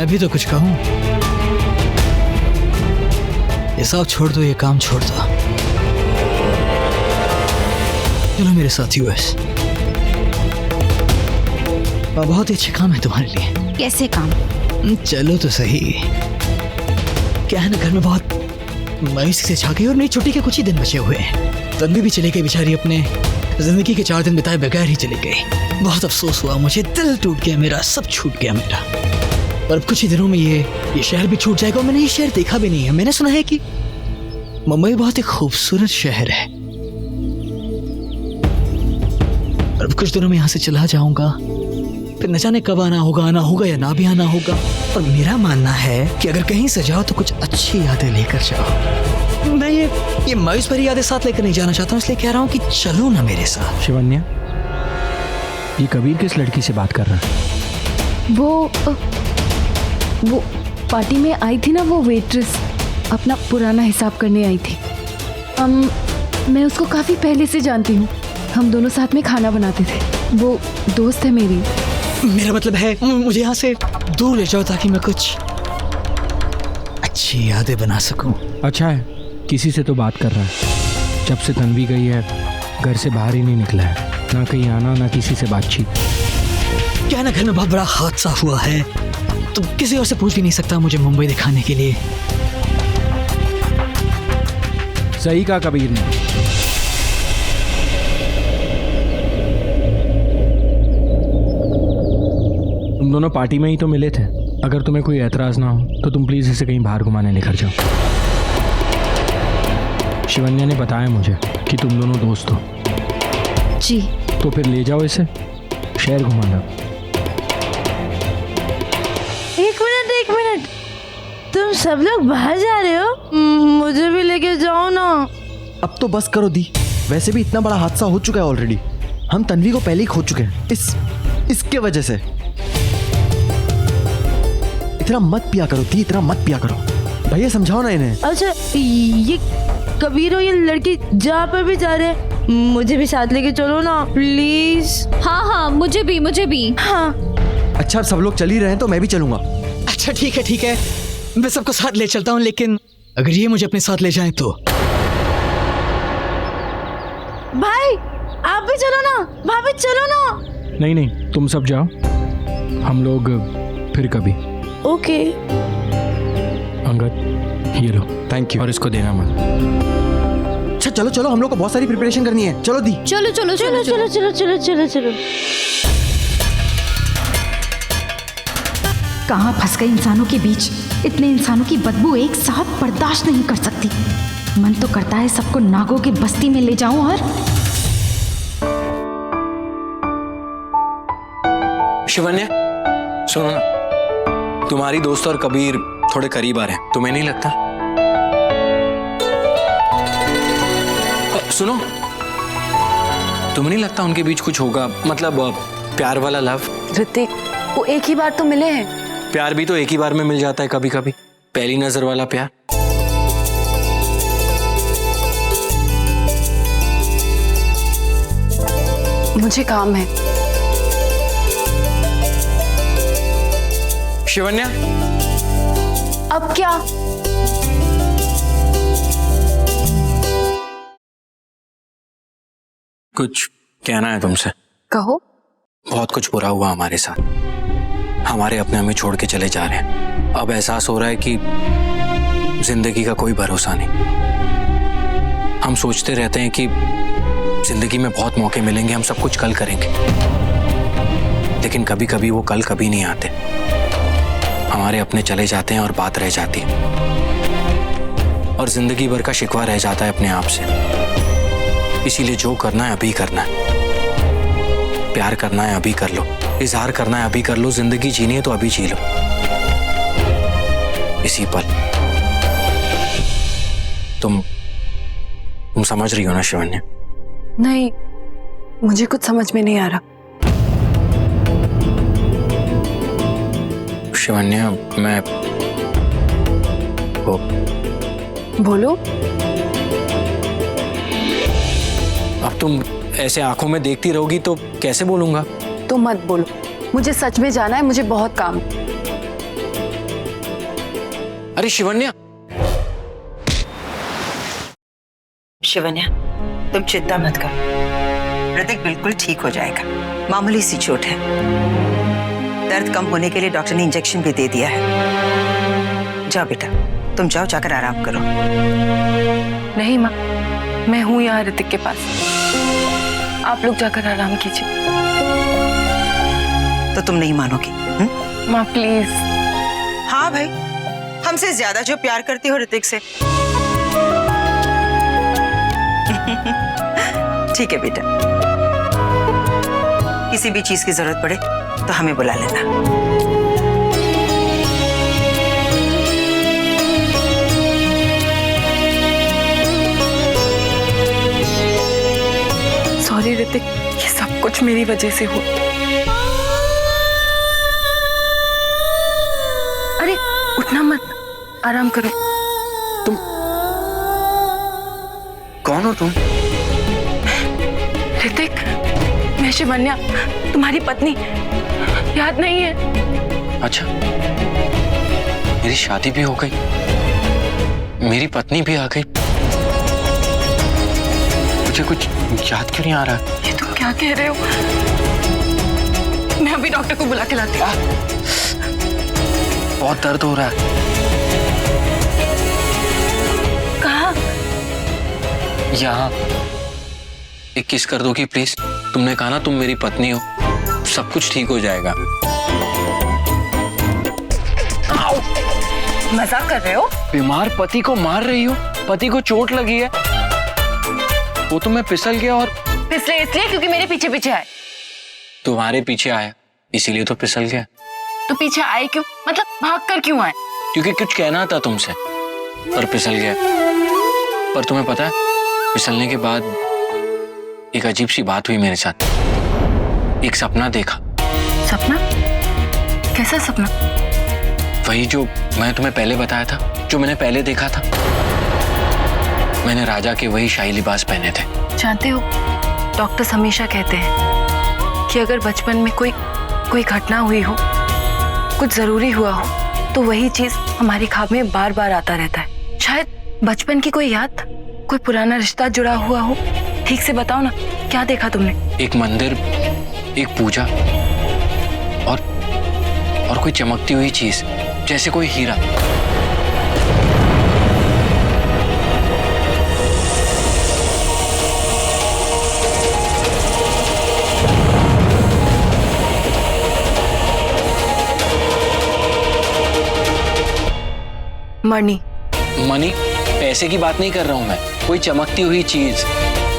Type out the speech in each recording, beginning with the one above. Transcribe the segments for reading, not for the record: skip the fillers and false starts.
मैं भी तो कुछ कहूं। ये सब छोड़ दो, ये काम छोड़ दो, चलो मेरे साथ यूएस। बहुत ही अच्छे काम है तुम्हारे लिए। कैसे काम? चलो तो सही। क्या है ना, घर में बहुत मायूसी से छा गई और मेरी छुट्टी के कुछ ही दिन बचे हुए हैं। तन्वी भी चली गई बेचारी, अपने जिंदगी के 4 दिन बिताए बगैर ही चली गई। बहुत अफसोस हुआ मुझे, दिल टूट गया मेरा, सब छूट गया मेरा। और अब कुछ ही दिनों में ये शहर भी छूट जाएगा। और मैंने ये शहर देखा भी नहीं है। मैंने सुना है कि मुंबई बहुत ही खूबसूरत शहर है। और अब कुछ दिनों में यहाँ से चला जाऊंगा, फिर न जाने कब आना होगा या ना भी आना होगा। और मेरा मानना है कि अगर कहीं से जाओ तो कुछ अच्छी यादें लेकर जाओ। मैं ये मायूस भरी यादें साथ लेकर नहीं जाना चाहता हूँ, इसलिए कह रहा हूँ कि चलो ना मेरे साथ। शिवन्या, ये कबीर किस लड़की से बात कर रहा है? वो पार्टी में आई थी ना, वो वेट्रेस अपना पुराना हिसाब करने आई थी। मैं उसको काफ़ी पहले से जानती हूँ, हम दोनों साथ में खाना बनाते थे। वो दोस्त है मेरी। मेरा मतलब है मुझे यहाँ से दूर ले जाओ ताकि मैं कुछ अच्छी यादें बना सकूं। अच्छा है, किसी से तो बात कर रहा है। जब से तन्वी गई है घर से बाहर ही नहीं निकला है, ना कहीं आना ना किसी से बातचीत। क्या ना, घर में बहुत बड़ा हादसा हुआ है, तो किसी और से पूछ भी नहीं सकता मुझे मुंबई दिखाने के लिए। सही कहा कबीर ने। तुम दोनों पार्टी में ही तो मिले थे। अगर तुम्हें कोई एतराज ना हो तो तुम प्लीज इसे कहीं बाहर घुमाने लेकर जाओ। शिवन्या ने बताया मुझे कि तुम दोनों दोस्त हो। जी। तो फिर ले जाओ इसे, शहर घुमाना। एक मिनट, तुम सब लोग बाहर जा रहे हो? मुझे भी लेके जाओ ना। अब तो बस करो दी, वैसे भी इतना बड़ा हादसा हो चुका है ऑलरेडी। हम तन्वी को पहले ही खो चुके हैं इसके वजह से। इतना मत पिया करो दी, इतना मत पिया करो। भैया समझाओ ना इन्हें। अच्छा, ये कबीर और ये लड़की जहाँ पर भी जा रहे हैं, मुझे भी साथ लेके चलो ना प्लीज। हाँ, मुझे भी। हाँ। अच्छा, अब सब लोग चल ही रहे हैं तो मैं भी चलूंगा। अच्छा ठीक है, मैं सबको साथ ले चलता हूँ, लेकिन अगर ये मुझे अपने साथ ले जाएं तो। भाई आप भी चलो ना, भाभी चलो ना। नहीं, तुम सब जाओ, हम लोग फिर कभी। ओके। अंगद, ये लो। Thank you. और इसको देना मत। अच्छा चलो, हम लोग को बहुत सारी प्रिपरेशन करनी है। चलो दी। चलो। कहाँ फंस गए इंसानों के बीच। इतने इंसानों की बदबू एक साथ बर्दाश्त नहीं कर सकती। मन तो करता है सबको नागों की बस्ती में ले जाऊं। और शिवन्या, सुनो ना, तुम्हारी दोस्त और कबीर थोड़े करीब आ रहे हैं, तुम्हें नहीं लगता? सुनो, तुम्हें नहीं लगता उनके बीच कुछ होगा? मतलब प्यार वाला लव। ऋतिक, वो एक ही बार तो मिले हैं। प्यार भी तो एक ही बार में मिल जाता है कभी कभी, पहली नजर वाला प्यार। मुझे काम है। शिवन्या, अब क्या? कुछ कहना है तुमसे। कहो। बहुत कुछ बुरा हुआ हमारे साथ। हमारे अपने हमें छोड़ के चले जा रहे हैं। अब एहसास हो रहा है कि जिंदगी का कोई भरोसा नहीं। हम सोचते रहते हैं कि जिंदगी में बहुत मौके मिलेंगे, हम सब कुछ कल करेंगे, लेकिन कभी कभी वो कल कभी नहीं आते। हमारे अपने चले जाते हैं और बात रह जाती है, और जिंदगी भर का शिकवा रह जाता है अपने आप से। इसीलिए जो करना है अभी करना है। प्यार करना है अभी कर लो, इजहार करना है अभी कर लो, जिंदगी जीनी है तो अभी जी लो, इसी पल। तुम समझ रही हो ना शिवन्या? नहीं, मुझे कुछ समझ में नहीं आ रहा। शिवन्या, मैं बोलो। अब तुम ऐसे आंखों में देखती रहोगी तो कैसे बोलूंगा? तो मत बोलो, मुझे सच में जाना है, मुझे बहुत काम। अरे शिवन्या, शिवन्या, तुम चिंता मत करो, ऋतिक बिल्कुल ठीक हो जाएगा। मामूली सी चोट है, दर्द कम होने के लिए डॉक्टर ने इंजेक्शन भी दे दिया है। जाओ बेटा, तुम जाओ, जाकर आराम करो। नहीं माँ, मैं हूँ यहाँ ऋतिक के पास, आप लोग जाकर आराम कीजिए। तो तुम नहीं मानोगी? माँ प्लीज। हाँ भाई, हमसे ज्यादा जो प्यार करती हो ऋतिक से। ठीक है बेटा, किसी भी चीज की जरूरत पड़े तो हमें बुला लेना। सॉरी ऋतिक, ये सब कुछ मेरी वजह से हुआ। अरे उठना मत, आराम करो। कौन हो तुम? ऋतिक, मैं शिवन्या, तुम्हारी पत्नी, याद नहीं है? अच्छा, मेरी शादी भी हो गई, मेरी पत्नी भी आ गई, मुझे कुछ याद क्यों नहीं आ रहा? ये तुम क्या कह रहे हो? मैं अभी डॉक्टर को बुला के लाती हूँ। बहुत दर्द हो रहा है। कहाँ? यहाँ। एक किस कर दोगी प्लीज? तुमने कहा ना तुम मेरी पत्नी हो, सब कुछ ठीक हो जाएगा। मजाक कर रहे हो? बीमार पति को मार रही हो, पति को चोट लगी है, वो तो मैं फिसल गया। और फिसले इसलिए क्योंकि मेरे पीछे पीछे आए। तुम्हारे पीछे आया इसीलिए तो फिसल गया। तो पीछे आए क्यों? मतलब भाग कर क्यों आए? क्योंकि कुछ कहना था तुमसे, पर फिसल गया। पर तुम्हें पता है, फिसलने के बाद एक अजीब सी बात हुई मेरे साथ। एक सपना देखा। सपना? कैसा सपना? वही जो मैं तुम्हें पहले बताया था, जो मैंने पहले देखा था। मैंने राजा के वही शाही लिबास पहने थे। जानते हो, डॉक्टर्स हमेशा कहते हैं कि अगर बचपन में कोई घटना हुई हो, कुछ जरूरी हुआ हो, तो वही चीज हमारी ख्वाब में बार बार आता रहता है। शायद बचपन की कोई याद, कोई पुराना रिश्ता जुड़ा हुआ हो। ठीक से बताओ ना, क्या देखा तुमने? एक मंदिर, एक पूजा और कोई चमकती हुई चीज, जैसे कोई हीरा। मणि। मनी? पैसे की बात नहीं कर रहा हूं मैं, कोई चमकती हुई चीज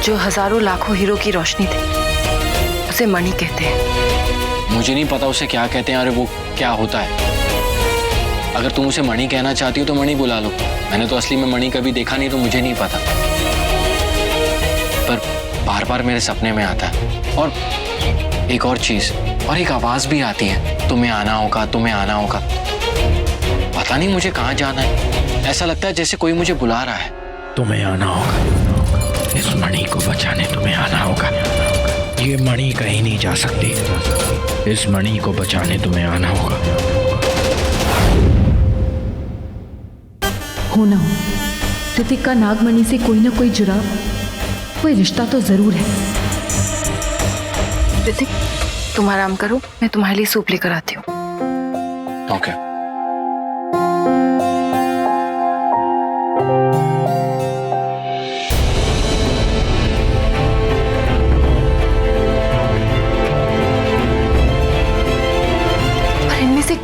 जो हजारों लाखों हीरो की रोशनी थी, उसे मणि कहते हैं। मुझे नहीं पता उसे क्या कहते हैं और वो क्या होता है। अगर तुम उसे मणि कहना चाहती हो तो मणि बुला लो। मैंने तो असली में मणि कभी देखा नहीं, तो मुझे नहीं पता, पर बार बार मेरे सपने में आता है। और एक और चीज, और एक आवाज भी आती है, तुम्हें आना होगा, तुम्हें आना होगा। पता नहीं मुझे कहाँ जाना है, ऐसा लगता है जैसे कोई मुझे बुला रहा है। तुम्हें आना होगा, इस मणि को बचाने तुम्हें आना होगा। ये मणि कहीं नहीं जा सकती, इस मणि को बचाने तुम्हें आना होगा। हो ना हो, ऋतिक का नागमणि से कोई ना कोई जुड़ाव, कोई रिश्ता तो जरूर है। ऋतिक, तुम आराम करो, मैं तुम्हारे लिए सूप लेकर आती हूँ। ओके।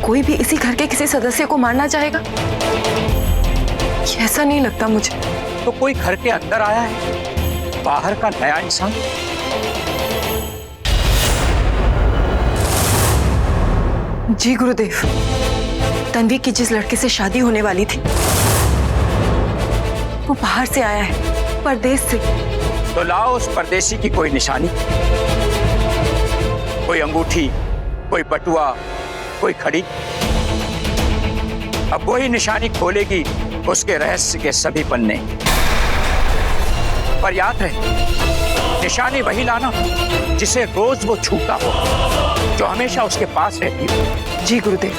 कोई भी इसी घर के किसी सदस्य को मारना चाहेगा? ऐसा नहीं लगता मुझे। तो कोई घर के अंदर आया है, बाहर का नया इंसान। जी गुरुदेव, तन्वी की जिस लड़के से शादी होने वाली थी, वो बाहर से आया है, परदेश से। तो लाओ उस परदेसी की कोई निशानी, कोई अंगूठी, कोई बटुआ, कोई खड़ी। अब वही निशानी खोलेगी उसके रहस्य के सभी पन्ने। पर याद रहे, निशानी वही लाना जिसे रोज वो छूता हो, जो हमेशा उसके पास रहती हो। जी गुरुदेव।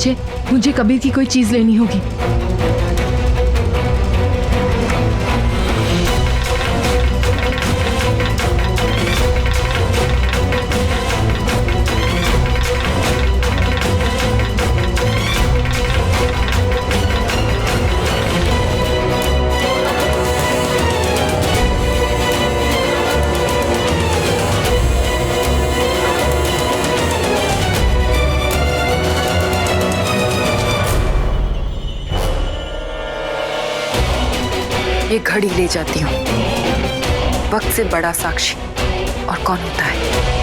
मुझे कबीर की कोई चीज लेनी होगी। ये घड़ी ले जाती हूँ। वक्त से बड़ा साक्षी और कौन होता है?